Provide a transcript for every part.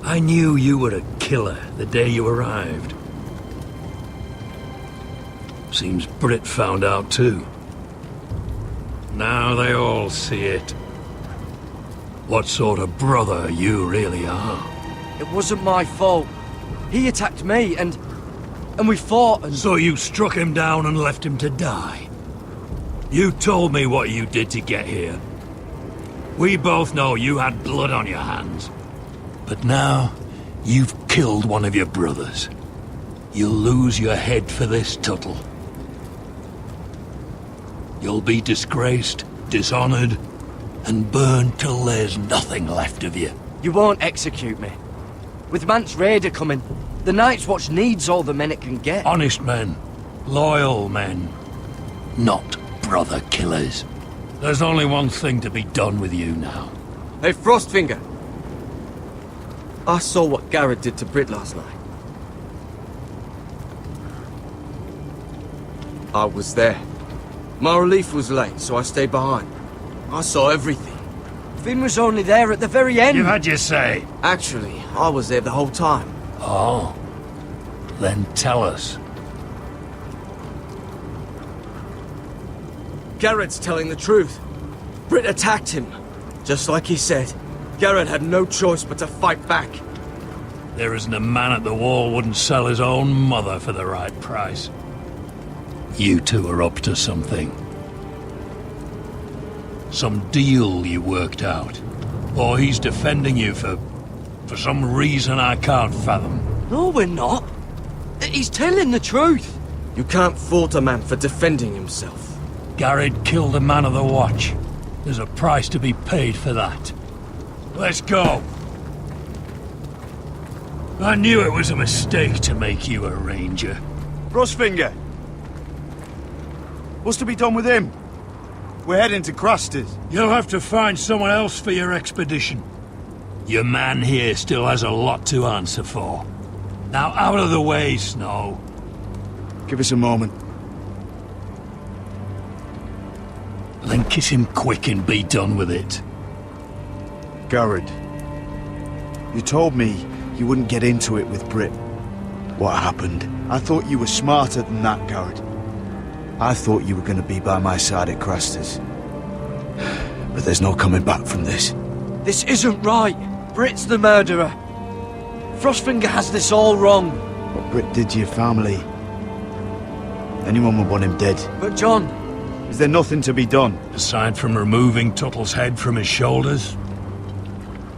I knew you were a killer the day you arrived. Seems Britt found out too. Now they all see it. What sort of brother you really are. It wasn't my fault. He attacked me, and we fought and... So you struck him down and left him to die? You told me what you did to get here. We both know you had blood on your hands. But now, you've killed one of your brothers. You'll lose your head for this, Tuttle. You'll be disgraced, dishonored, and burned till there's nothing left of you. You won't execute me. With Mance Raider coming, the Night's Watch needs all the men it can get. Honest men. Loyal men. Not brother killers. There's only one thing to be done with you now. Hey, Frostfinger. I saw what Garrett did to Britt last night. I was there. My relief was late, so I stayed behind. I saw everything. Finn was only there at the very end. You had your say. Actually, I was there the whole time. Oh. Then tell us. Garrett's telling the truth. Britt attacked him. Just like he said. Garrett had no choice but to fight back. There isn't a man at the wall wouldn't sell his own mother for the right price. You two are up to something. Some deal you worked out. Or he's defending you for some reason I can't fathom. No, we're not. He's telling the truth. You can't fault a man for defending himself. Garrett killed a man of the watch. There's a price to be paid for that. Let's go. I knew it was a mistake to make you a ranger. Frostfinger. What's to be done with him? We're heading to Craster's. You'll have to find someone else for your expedition. Your man here still has a lot to answer for. Now out of the way, Snow. Give us a moment. Then kiss him quick and be done with it. Garrett. You told me you wouldn't get into it with Britt. What happened? I thought you were smarter than that, Garrett. I thought you were going to be by my side at Craster's. But there's no coming back from this. This isn't right. Britt's the murderer. Frostfinger has this all wrong. What Britt did to your family... anyone would want him dead. But John... Is there nothing to be done? Aside from removing Tuttle's head from his shoulders?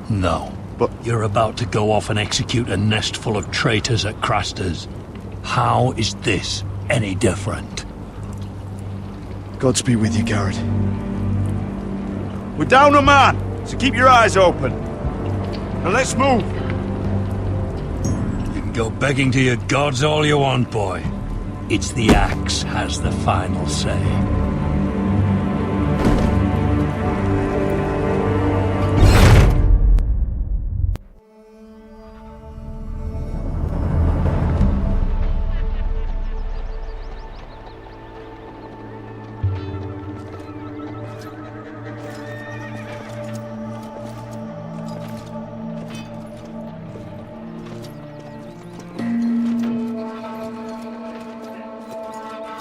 No. But... You're about to go off and execute a nest full of traitors at Craster's. How is this any different? Godspeed with you, Garrett. We're down a man, so keep your eyes open. Now let's move. You can go begging to your gods all you want, boy. It's the axe has the final say.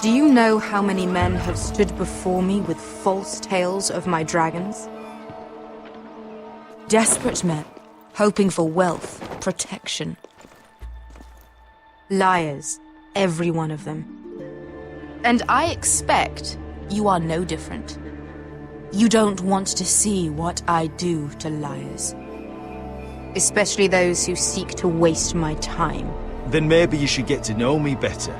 Do you know how many men have stood before me with false tales of my dragons? Desperate men, hoping for wealth, protection. Liars, every one of them. And I expect you are no different. You don't want to see what I do to liars. Especially those who seek to waste my time. Then maybe you should get to know me better.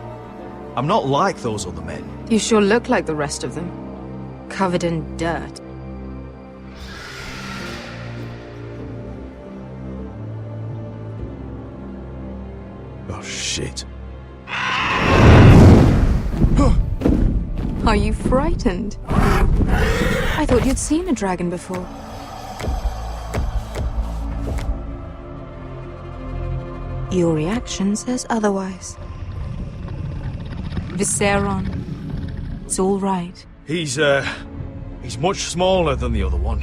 I'm not like those other men. You sure look like the rest of them. Covered in dirt. Oh, shit. Are you frightened? I thought you'd seen a dragon before. Your reaction says otherwise. Viseron. It's all right. He's much smaller than the other one.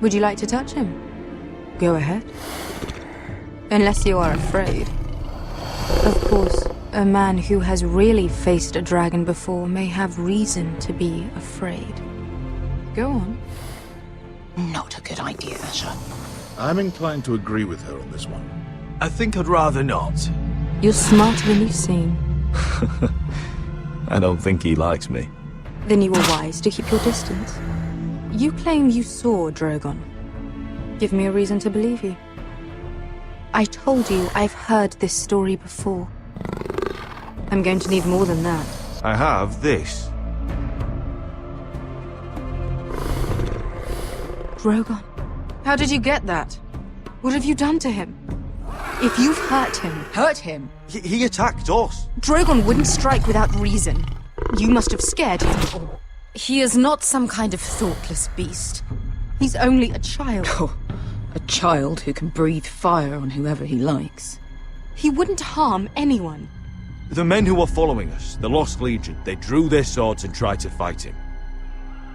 Would you like to touch him? Go ahead. Unless you are afraid. Of course, a man who has really faced a dragon before may have reason to be afraid. Go on. Not a good idea, Asher. I'm inclined to agree with her on this one. I think I'd rather not. You're smarter than you seem. I don't think he likes me. Then you were wise to keep your distance. You claim you saw Drogon. Give me a reason to believe you. I told you I've heard this story before. I'm going to need more than that. I have this. Drogon, how did you get that? What have you done to him? If you've hurt him. He attacked us. Drogon wouldn't strike without reason. You must have scared him. He is not some kind of thoughtless beast. He's only a child. Oh, a child who can breathe fire on whoever he likes. He wouldn't harm anyone. The men who were following us, the Lost Legion, they drew their swords and tried to fight him.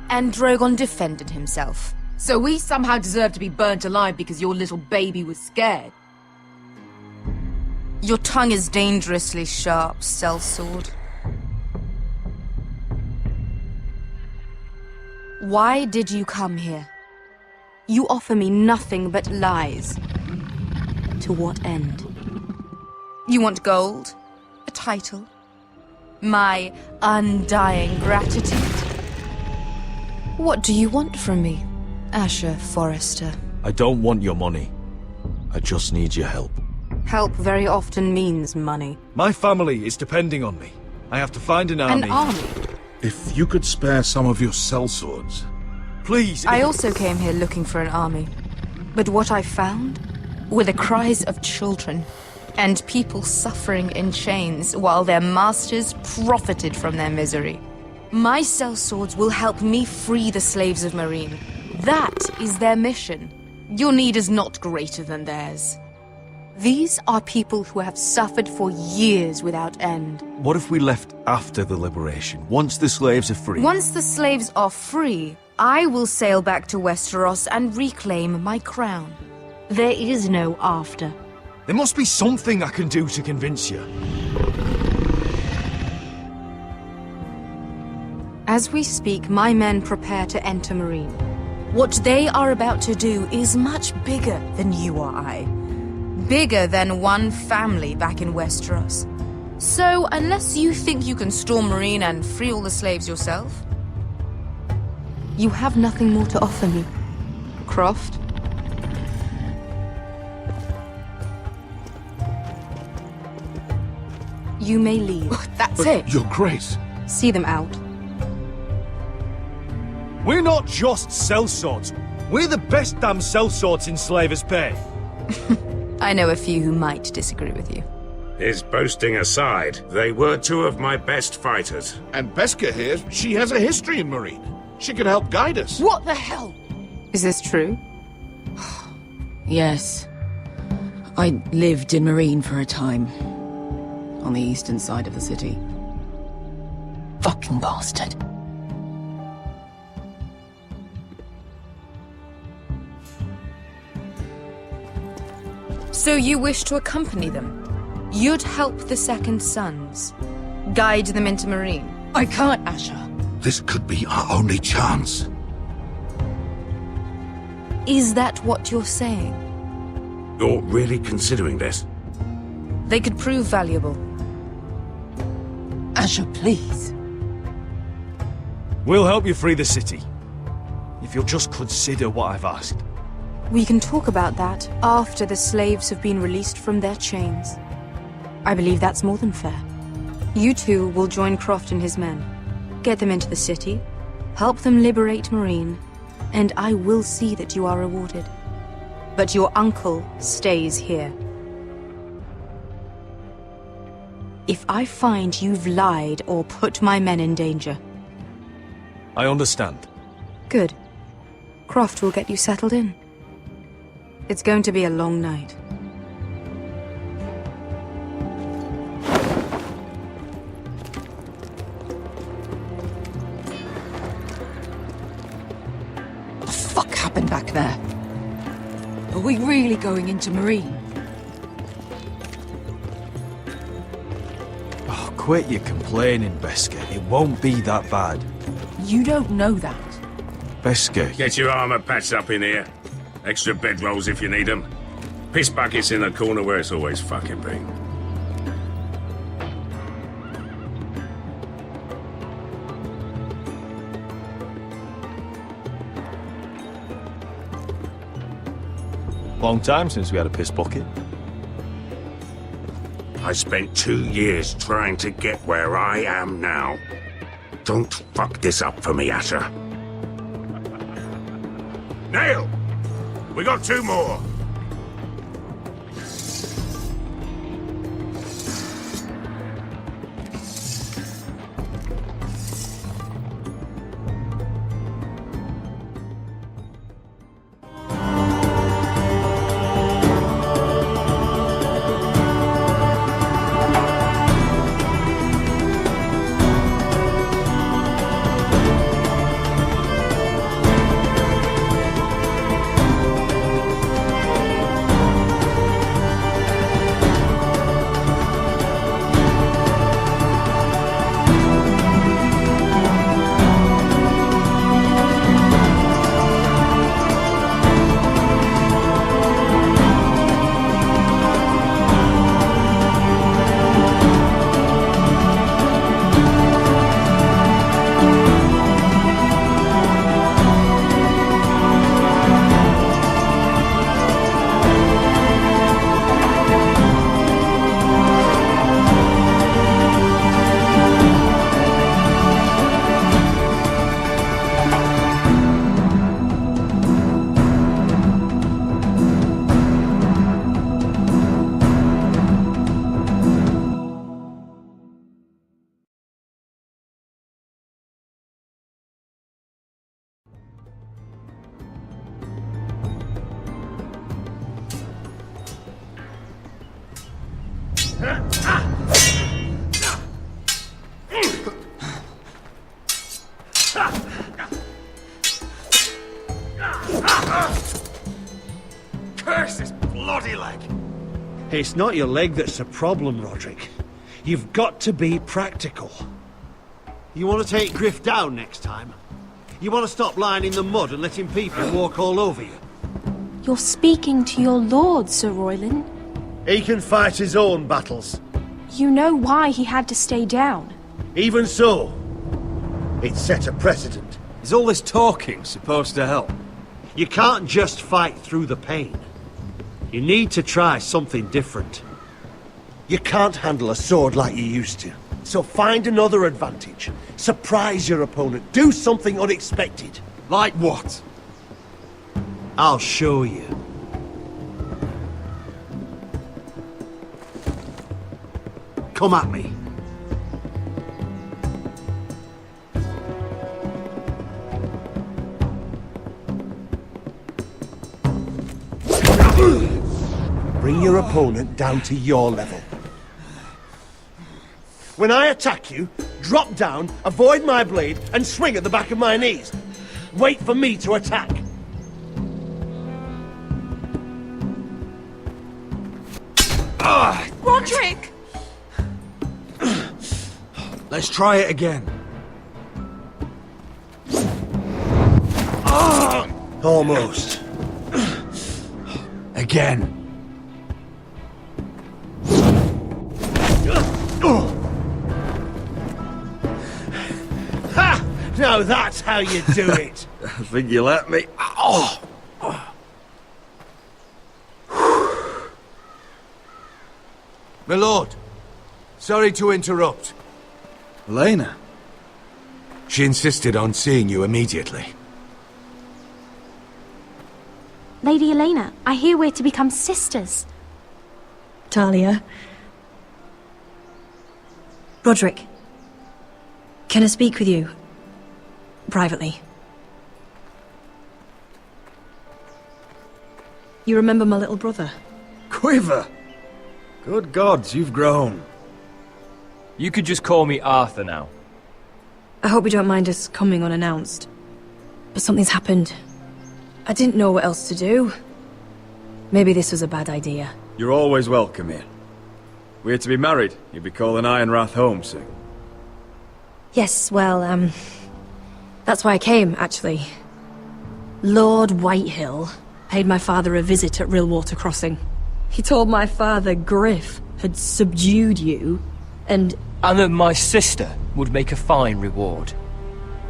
And Drogon defended himself. So we somehow deserve to be burnt alive because your little baby was scared? Your tongue is dangerously sharp, sellsword. Why did you come here? You offer me nothing but lies. To what end? You want gold? A title? My undying gratitude? What do you want from me, Asher Forrester? I don't want your money. I just need your help. Help very often means money. My family is depending on me. I have to find an army. An army? If you could spare some of your sellswords. Please. I also came here looking for an army. But what I found were the cries of children and people suffering in chains while their masters profited from their misery. My sellswords will help me free the slaves of Meereen. That is their mission. Your need is not greater than theirs. These are people who have suffered for years without end. What if we left after the liberation, once the slaves are free? Once the slaves are free, I will sail back to Westeros and reclaim my crown. There is no after. There must be something I can do to convince you. As we speak, my men prepare to enter Meereen. What they are about to do is much bigger than you or I. Bigger than one family back in Westeros. So, unless you think you can storm Meereen and free all the slaves yourself, you have nothing more to offer me, Croft. You may leave. That's it. Your Grace. See them out. We're not just sellswords. We're the best damn sellswords in Slavers' Bay. I know a few who might disagree with you. His boasting aside, they were two of my best fighters. And Beskha here, she has a history in Meereen. She could help guide us. What the hell? Is this true? Yes. I lived in Meereen for a time. On the eastern side of the city. Fucking bastard. So you wish to accompany them? You'd help the Second Sons? Guide them into Meereen? I can't, Asher. This could be our only chance. Is that what you're saying? You're really considering this? They could prove valuable. Asher, please. We'll help you free the city. If you'll just consider what I've asked. We can talk about that after the slaves have been released from their chains. I believe that's more than fair. You two will join Croft and his men. Get them into the city, help them liberate Meereen, and I will see that you are rewarded. But your uncle stays here. If I find you've lied or put my men in danger... I understand. Good. Croft will get you settled in. It's going to be a long night. What the fuck happened? happened back there? Are we really going into Marine? Oh, quit your complaining, Beskar. It won't be that bad. You don't know that. Beskar, Get your armor patched up in here. Extra bedrolls if you need them. Piss buckets in the corner where it's always fucking been. Long time since we had a piss bucket. I spent 2 years trying to get where I am now. Don't fuck this up for me, Asher. Nail! We got 2 more! Curse this bloody leg! It's not your leg that's a problem, Roderick. You've got to be practical. You want to take Griff down next time? You want to stop lying in the mud and letting people walk all over you? You're speaking to your lord, Sir Royland. He can fight his own battles. You know why he had to stay down. Even so, it set a precedent. Is all this talking supposed to help? You can't just fight through the pain. You need to try something different. You can't handle a sword like you used to. So find another advantage. Surprise your opponent. Do something unexpected. Like what? I'll show you. Come at me. Bring your opponent down to your level. When I attack you, drop down, avoid my blade, and swing at the back of my knees. Wait for me to attack. Roderick! Let's try it again. Almost. Again. Ha! Now that's how you do it. I think you let me. Oh! My lord, sorry to interrupt. Elena. She insisted on seeing you immediately. Lady Elena, I hear we're to become sisters. Talia. Roderick. Can I speak with you? Privately. You remember my little brother? Quiver! Good gods, you've grown. You could just call me Arthur now. I hope you don't mind us coming unannounced. But something's happened. I didn't know what else to do. Maybe this was a bad idea. You're always welcome here. We're to be married. You'll be calling Ironrath home soon. Yes, well, that's why I came, actually. Lord Whitehill paid my father a visit at Rillwater Crossing. He told my father Griff had subdued you, and that my sister would make a fine reward.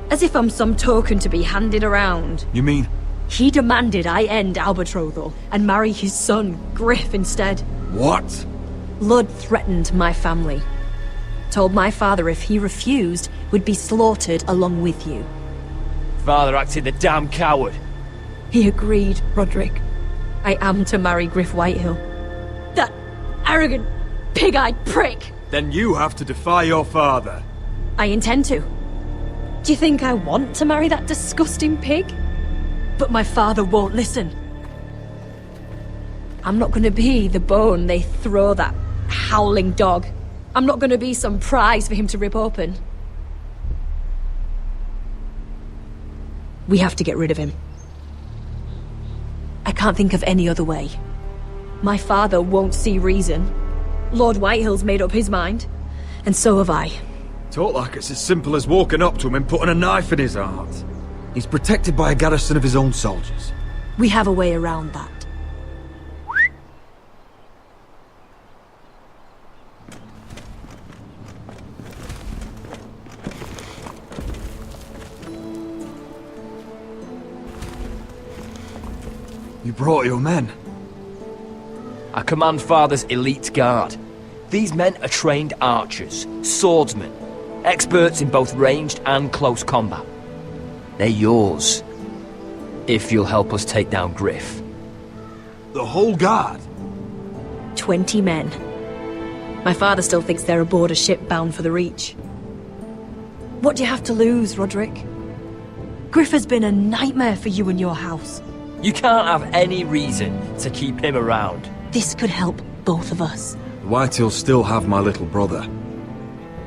as if I'm some token to be handed around. You mean? He demanded I end our betrothal and marry his son, Griff, instead. What? Lud threatened my family. Told my father if he refused, would be slaughtered along with you. Father acted the damn coward. He agreed, Roderick. I am to marry Griff Whitehill. That arrogant, pig-eyed prick! Then you have to defy your father. I intend to. Do you think I want to marry that disgusting pig? But my father won't listen. I'm not gonna be the bone they throw that howling dog. I'm not gonna be some prize for him to rip open. We have to get rid of him. I can't think of any other way. My father won't see reason. Lord Whitehill's made up his mind. And so have I. Talk like it's as simple as walking up to him and putting a knife in his heart. He's protected by a garrison of his own soldiers. We have a way around that. You brought your men. I command Father's elite guard. These men are trained archers, swordsmen, experts in both ranged and close combat. They're yours, if you'll help us take down Griff. The whole guard? 20 men. My father still thinks they're aboard a ship bound for the Reach. What do you have to lose, Roderick? Griff has been a nightmare for you and your house. You can't have any reason to keep him around. This could help both of us. The Whitehills still have my little brother.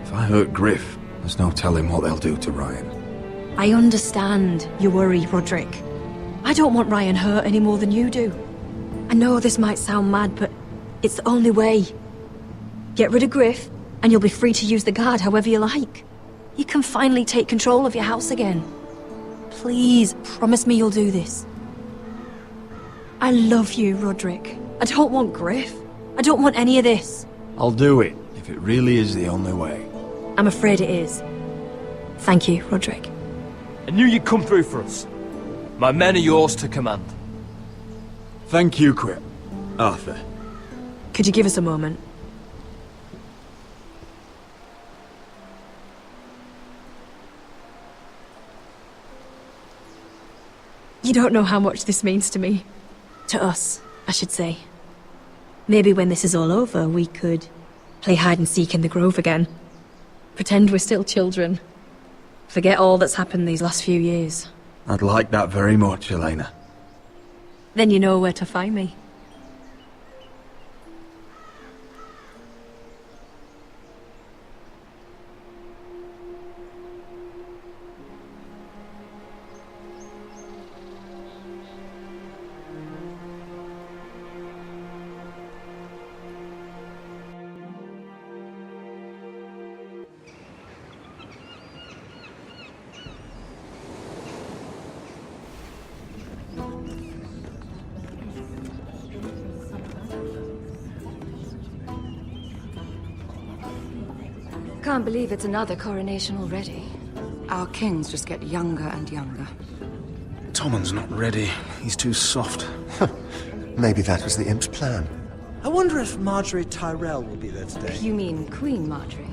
If I hurt Griff, there's no telling what they'll do to Ryan. I understand your worry, Roderick. I don't want Ryan hurt any more than you do. I know this might sound mad, but it's the only way. Get rid of Griff, and you'll be free to use the guard however you like. You can finally take control of your house again. Please, promise me you'll do this. I love you, Roderick. I don't want Griff. I don't want any of this. I'll do it, if it really is the only way. I'm afraid it is. Thank you, Roderick. I knew you'd come through for us. My men are yours to command. Thank you, Quip. Arthur. Could you give us a moment? You don't know how much this means to me. To us, I should say. Maybe when this is all over, we could play hide and seek in the grove again. Pretend we're still children. Forget all that's happened these last few years. I'd like that very much, Elena. Then you know where to find me. Can't believe it's another coronation already. Our kings just get younger and younger. Tommen's not ready. He's too soft. Maybe that was the imp's plan. I wonder if Marjorie Tyrell will be there today. You mean Queen Marjorie?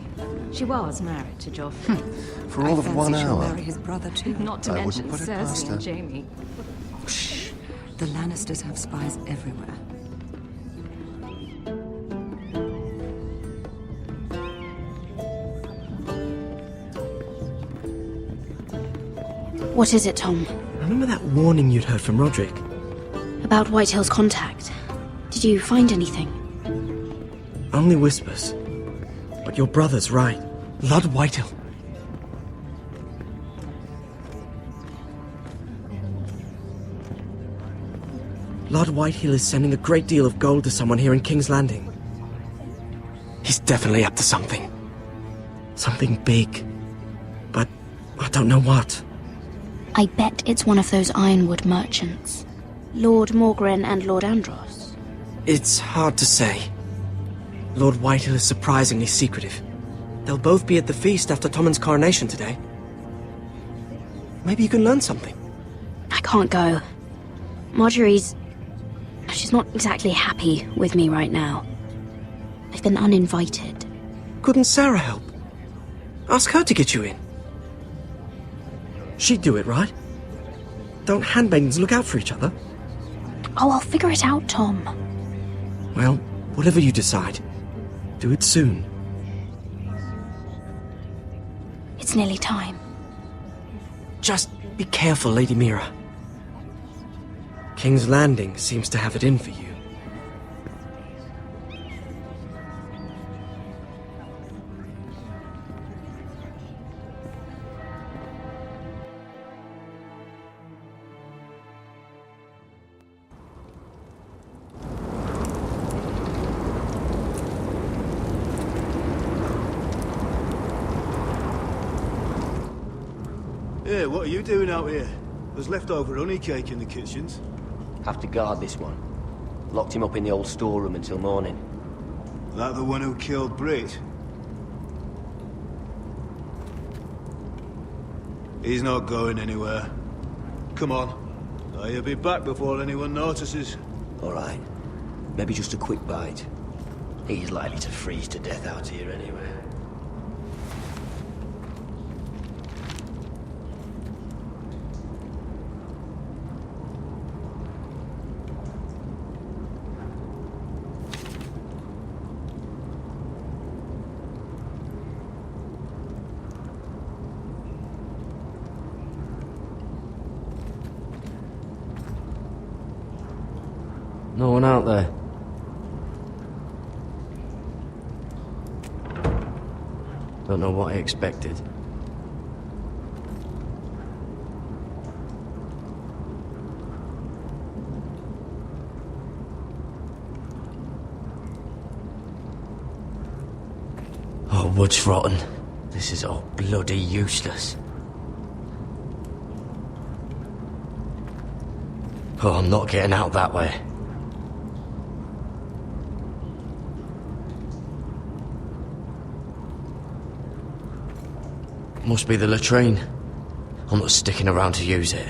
She was married to Joff. For all of 1 she'll hour. marry his brother too. Not to I mention wouldn't put it past Cersei her. and Jaime. Shh. The Lannisters have spies everywhere. What is it, Tom? Remember that warning you'd heard from Roderick? About Whitehill's contact. Did you find anything? Only whispers. But your brother's right. Lord Whitehill. Lord Whitehill is sending a great deal of gold to someone here in King's Landing. He's definitely up to something. Something big. But I don't know what. I bet it's one of those ironwood merchants. Lord Morgren and Lord Andros. It's hard to say. Lord Whitehill is surprisingly secretive. They'll both be at the feast after Tommen's coronation today. Maybe you can learn something. I can't go. She's not exactly happy with me right now. I've been uninvited. Couldn't Sarah help? Ask her to get you in. She'd do it, right? Don't handmaidens look out for each other? Oh, I'll figure it out, Tom. Well, whatever you decide, do it soon. It's nearly time. Just be careful, Lady Mira. King's Landing seems to have it in for you. Hey, what are you doing out here? There's leftover honey cake in the kitchens. Have to guard this one. Locked him up in the old storeroom until morning. That the one who killed Brit? He's not going anywhere. Come on. He'll be back before anyone notices. All right. Maybe just a quick bite. He's likely to freeze to death out here anyway. No one out there. Don't know what I expected. Oh, wood's rotten. This is all bloody useless. Oh, I'm not getting out that way. Must be the latrine. I'm not sticking around to use it.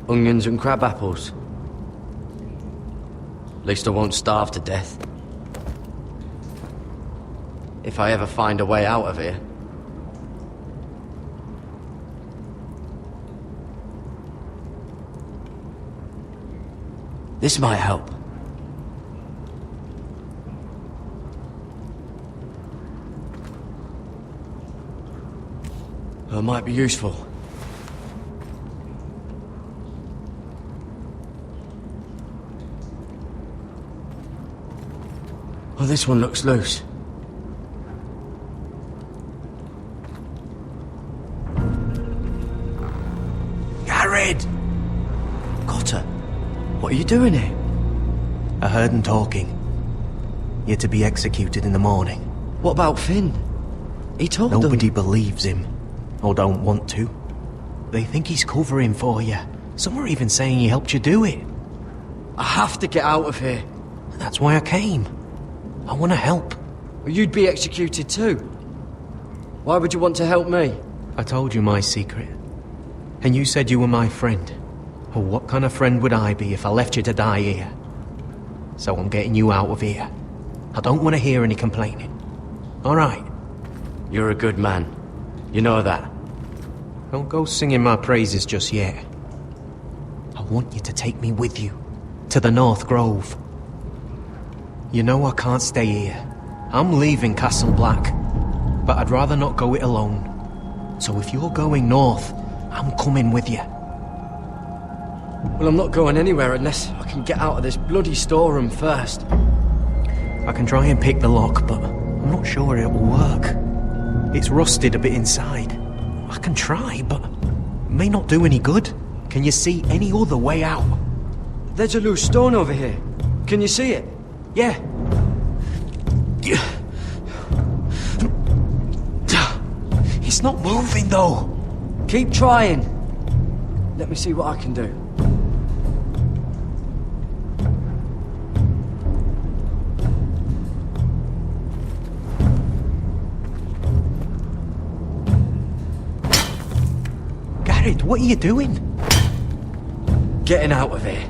Onions and crab apples. At least I won't starve to death. If I ever find a way out of here. This might help. It might be useful. Oh, this one looks loose. Garrett! Cotter, what are you doing here? I heard him talking. You're to be executed in the morning. What about Finn? He told them... Nobody believes him. Or don't want to. They think he's covering for you. Some are even saying he helped you do it. I have to get out of here. That's why I came. I want to help. Well, you'd be executed too. Why would you want to help me? I told you my secret. And you said you were my friend. Well, what kind of friend would I be if I left you to die here? So I'm getting you out of here. I don't want to hear any complaining. All right? You're a good man. You know that. Don't go singing my praises just yet. I want you to take me with you. To the North Grove. You know I can't stay here. I'm leaving Castle Black. But I'd rather not go it alone. So if you're going north, I'm coming with you. Well, I'm not going anywhere unless I can get out of this bloody storeroom first. I can try and pick the lock, but I'm not sure it will work. It's rusted a bit inside. I can try, but it may not do any good. Can you see any other way out? There's a loose stone over here. Can you see it? Yeah. It's not moving, though. Keep trying. Let me see what I can do. Garrett, what are you doing? Getting out of here.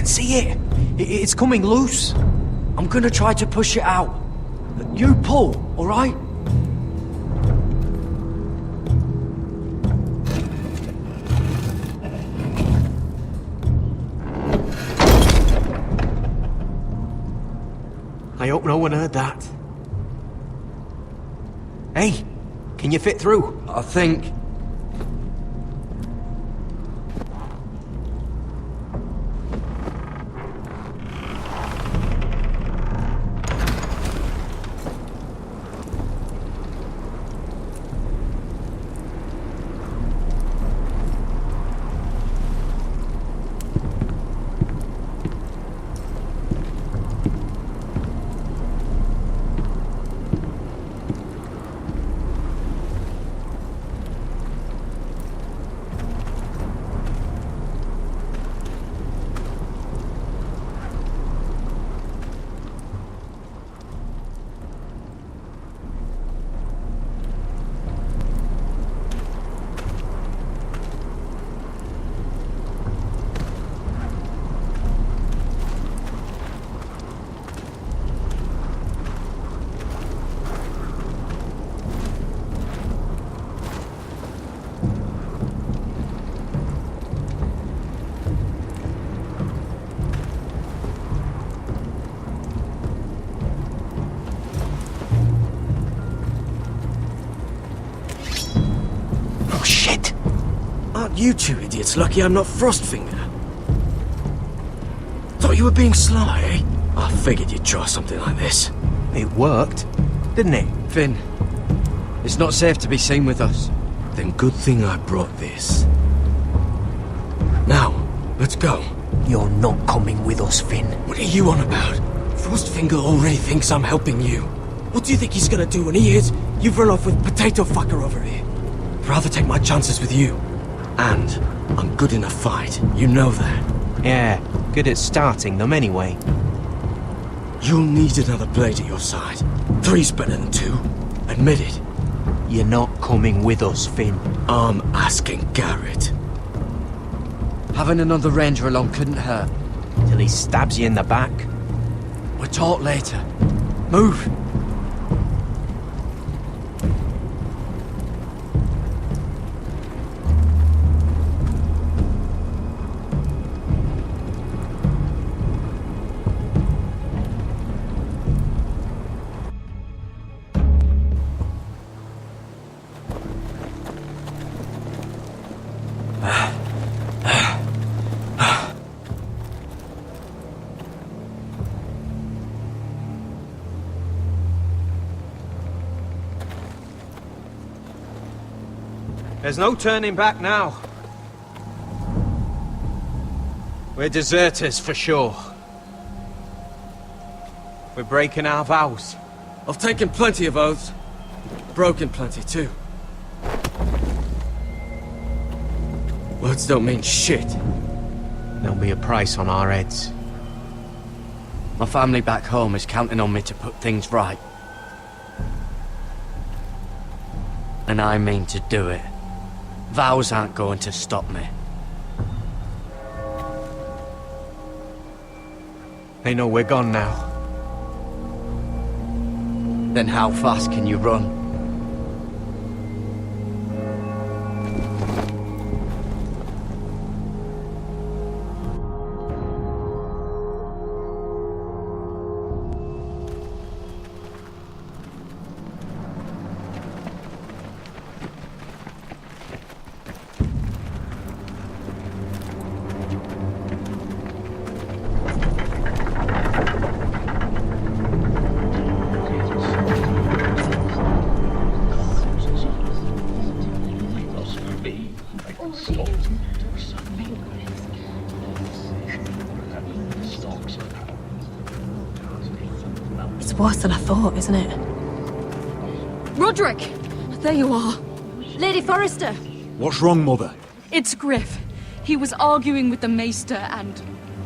See it? It's coming loose. I'm gonna try to push it out. You pull, all right? I hope no one heard that. Hey, can you fit through? I think. You two idiots lucky I'm not Frostfinger. Thought you were being sly, eh? I figured you'd try something like this. It worked, didn't it? Finn, it's not safe to be seen with us. Then good thing I brought this. Now, let's go. You're not coming with us, Finn. What are you on about? Frostfinger already thinks I'm helping you. What do you think he's gonna do when he hears you've run off with Potato Fucker over here? I'd rather take my chances with you. And I'm good in a fight, you know that. Yeah, good at starting them anyway. You'll need another blade at your side. 3's better than 2. Admit it. You're not coming with us, Finn. I'm asking Garrett. Having another ranger along couldn't hurt. Till he stabs you in the back. We'll talk later. Move! There's no turning back now. We're deserters for sure. We're breaking our vows. I've taken plenty of oaths. Broken plenty too. Words don't mean shit. There'll be a price on our heads. My family back home is counting on me to put things right. And I mean to do it. Vows aren't going to stop me. They know we're gone now. Then how fast can you run? It's worse than I thought, isn't it? Roderick! There you are. Lady Forrester! What's wrong, Mother? It's Griff. He was arguing with the Maester and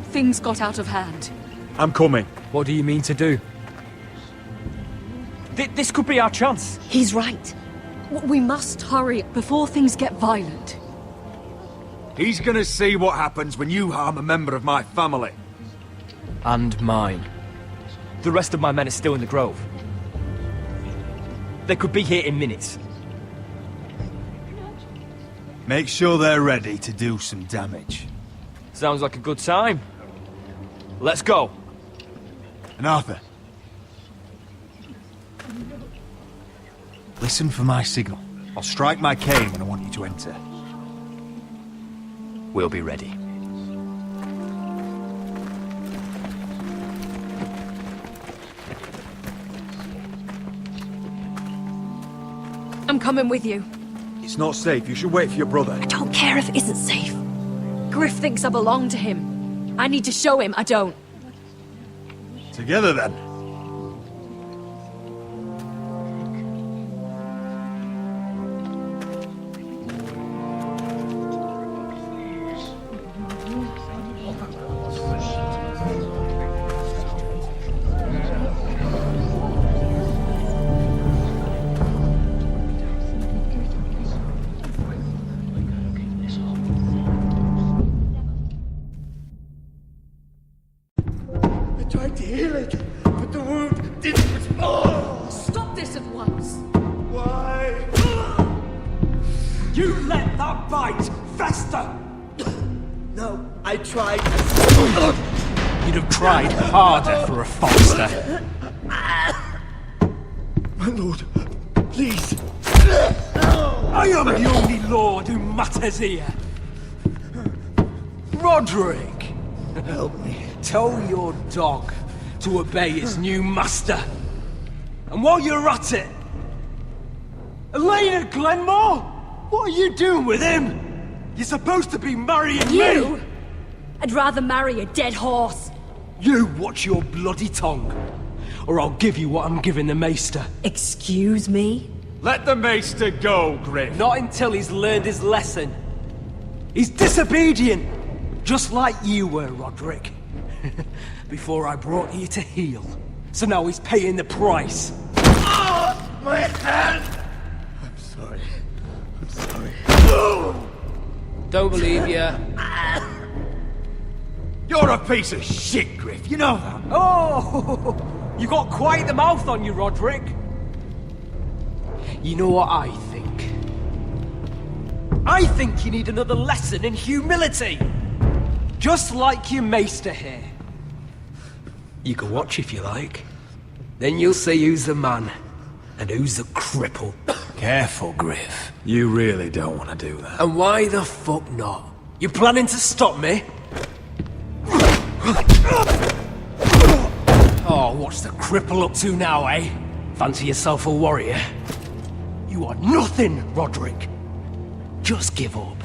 things got out of hand. I'm coming. What do you mean to do? This could be our chance. He's right. We must hurry before things get violent. He's gonna see what happens when you harm a member of my family. And mine. The rest of my men are still in the grove. They could be here in minutes. Make sure they're ready to do some damage. Sounds like a good time. Let's go. And Arthur, listen for my signal. I'll strike my cane when I want you to enter. We'll be ready. I'm coming with you. It's not safe. You should wait for your brother. I don't care if it isn't safe. Griff thinks I belong to him. I need to show him I don't. Together then. Stop this at once! Why? You let that bite fester! No, I tried. You'd have tried harder for a Forrester. My lord, please. I am the only lord who matters here. Roderick! Help me. Tell your dog to obey his new master. And while you're at it, Elena Glenmore? What are you doing with him? You're supposed to be marrying You? me! I'd rather marry a dead horse. You watch your bloody tongue, or I'll give you what I'm giving the Maester. Excuse me? Let the Maester go, Griff. Not until he's learned his lesson. He's disobedient, just like you were, Roderick. Before I brought you to heel. So now he's paying the price. Oh, my hand! I'm sorry. I'm sorry. Don't believe you. You're a piece of shit, Griff. You know that. Oh, you got quite the mouth on you, Roderick. You know what I think? I think you need another lesson in humility. Just like your Maester here. You can watch if you like. Then you'll see who's the man and who's the cripple. Careful, Griff. You really don't want to do that. And why the fuck not? You planning to stop me? Oh, what's the cripple up to now, eh? Fancy yourself a warrior? You are nothing, Roderick. Just give up.